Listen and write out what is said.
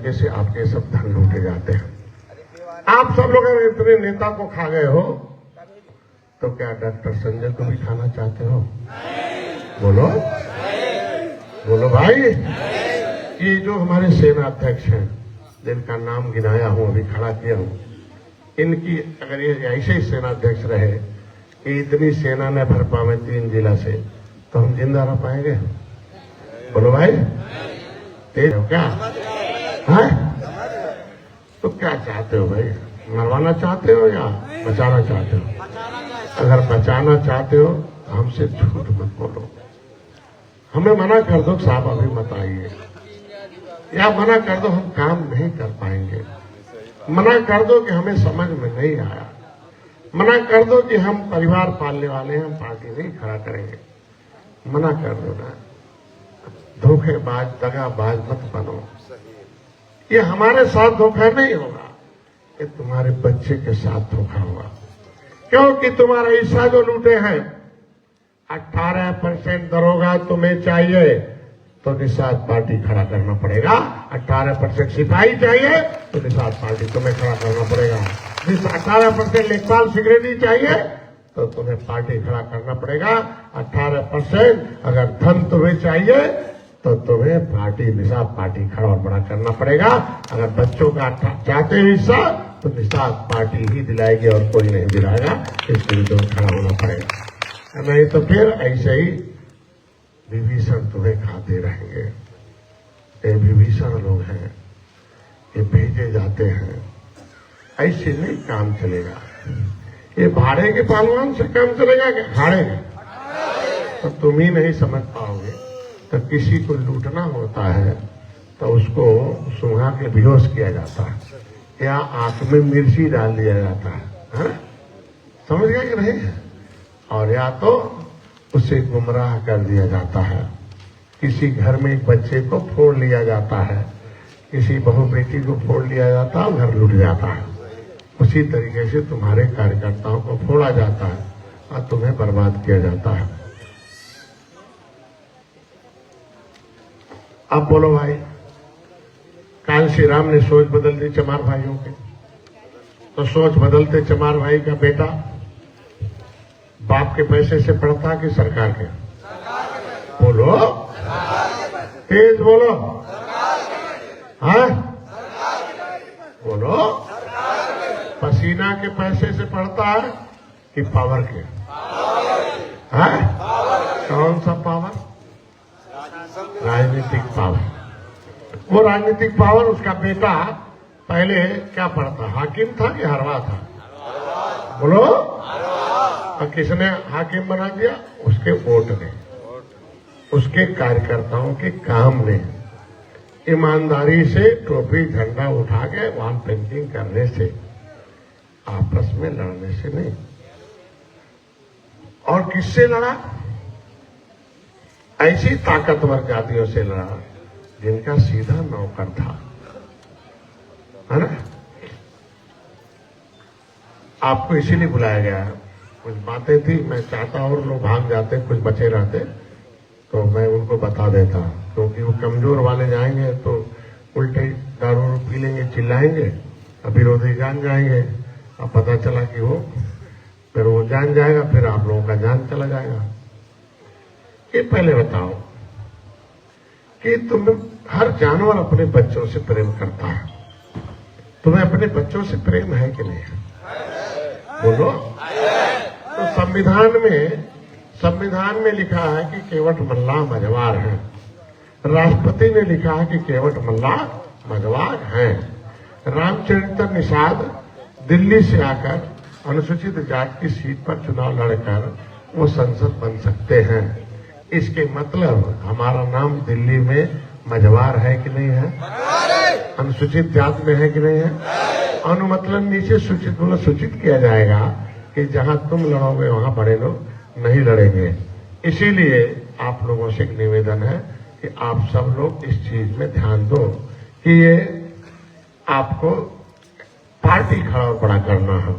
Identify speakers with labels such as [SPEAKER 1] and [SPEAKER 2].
[SPEAKER 1] तरीके से आपके सब धन लूटे जाते हैं। आप सब लोग अगर इतने नेता को खा गए हो तो क्या डॉक्टर संजय को भी खाना चाहते हो? बोलो बोलो भाई। ये जो हमारे सेना अध्यक्ष हैं, जिनका नाम गिनाया हूं, अभी खड़ा किया हूं, इनकी अगर ये ऐसे ही सेना अध्यक्ष रहे कि इतनी सेना न भर पावे 3 जिला से, तो हम जिंदा रह पाएंगे? बोलो भाई, तेज हो क्या है? तो क्या चाहते हो भाई? मरवाना चाहते हो या बचाना चाहते हो? अगर बचाना चाहते हो तो हमसे झूठ मत बोलो। हमें मना कर दो साहब अभी मत आइए, या मना कर दो हम काम नहीं कर पाएंगे, मना कर दो कि हमें समझ में नहीं आया, मना कर दो कि हम परिवार पालने वाले हैं, हम पार्टी नहीं खड़ा करेंगे, मना कर दो ना। धोखेबाज दगाबाज मत बनो। ये हमारे साथ धोखा नहीं होगा, ये तुम्हारे बच्चे के साथ धोखा होगा। क्योंकि तुम्हारा हिस्सा जो लूटे हैं 18% दरोगा तुम्हें चाहिए तो निषाद पार्टी खड़ा करना पड़ेगा। 18% सिपाही चाहिए तो निषाद पार्टी तुम्हें खड़ा करना पड़ेगा। 18% लेखपाल सिक्योरिटी चाहिए तो तुम्हें पार्टी खड़ा करना पड़ेगा। 18% अगर धन तुम्हें चाहिए तो तुम्हें पार्टी निषाद पार्टी खड़ा और बड़ा करना पड़ेगा। अगर बच्चों का चाहते हो हिस्सा तो निषाद पार्टी ही दिलाएगी और कोई नहीं दिलाएगा, इसके लिए तुम्हें खड़ा होना पड़ेगा। नहीं तो फिर ऐसे ही विभीषण तुम्हें खाते रहेंगे। ये विभीषण लोग हैं, ये भेजे जाते हैं, ऐसे नहीं काम चलेगा। ये भाड़े के पहलवान से काम चलेगा क्या? भाड़े का तो तुम ही नहीं समझ पाओगे। तो किसी को लूटना होता है तो उसको सुहा के बेहोश किया जाता है या आंख में मिर्ची डाल दिया जाता है, समझ गया कि नहीं? और या तो उसे गुमराह कर दिया जाता है। किसी घर में एक बच्चे को फोड़ लिया जाता है, किसी बहू बेटी को फोड़ लिया जाता है, घर लूट जाता है। उसी तरीके से तुम्हारे कार्यकर्ताओं को फोड़ा जाता है और तुम्हें बर्बाद किया जाता है। अब बोलो भाई, काल श्री राम ने सोच बदल दी चमार भाइयों की, तो सोच बदलते चमार भाई का बेटा बाप के पैसे से पढ़ता कि सरकार के? बोलो, तेज बोलो, हाँ बोलो। पसीना के पैसे से पढ़ता है कि पावर के? हाँ, कौन सा पावर? राजनीतिक पावर। वो राजनीतिक पावर उसका बेटा पहले क्या पढ़ता, हाकिम था कि हरवा था? बोलो। और किसने हाकिम बना दिया? उसके वोट ने, उसके कार्यकर्ताओं के काम ने, ईमानदारी से टोपी झंडा उठा के वॉल पेंटिंग करने से, आपस में लड़ने से नहीं। और किससे लड़ा? ऐसी ताकतवर जातियों से लड़ा जिनका सीधा नौकर था, है ना? आपको इसीलिए बुलाया गया है। कुछ बातें थी, मैं चाहता और लोग भाग जाते, कुछ बचे रहते तो मैं उनको बता देता, क्योंकि वो कमजोर वाले जाएंगे तो उल्टे दारू पी लेंगे, चिल्लाएंगे, विरोधी जान जाएंगे। अब पता चला कि वो फिर वो जान जाएगा, फिर आप लोगों का जान चला जाएगा। ये पहले बताओ कि तुम, हर जानवर अपने बच्चों से प्रेम करता है, तुम्हें अपने बच्चों से प्रेम है कि नहीं है? बोलो। तो संविधान में लिखा है कि केवट मल्ला मझवार है। राष्ट्रपति ने लिखा है कि केवट मल्ला मझवार है। रामचरित्र निषाद दिल्ली से आकर अनुसूचित जाति की सीट पर चुनाव लड़कर वो संसद बन सकते हैं। इसके मतलब हमारा नाम दिल्ली में मझवार है कि नहीं है? अनुसूचित जाति में है कि नहीं है? अनुमतलन नीचे सूचित किया जाएगा कि जहां तुम लड़ोगे वहां बड़े लोग नहीं लड़ेंगे। इसीलिए आप लोगों से एक निवेदन है कि आप सब लोग इस चीज में ध्यान दो कि ये आपको पार्टी खड़ा और बड़ा करना है।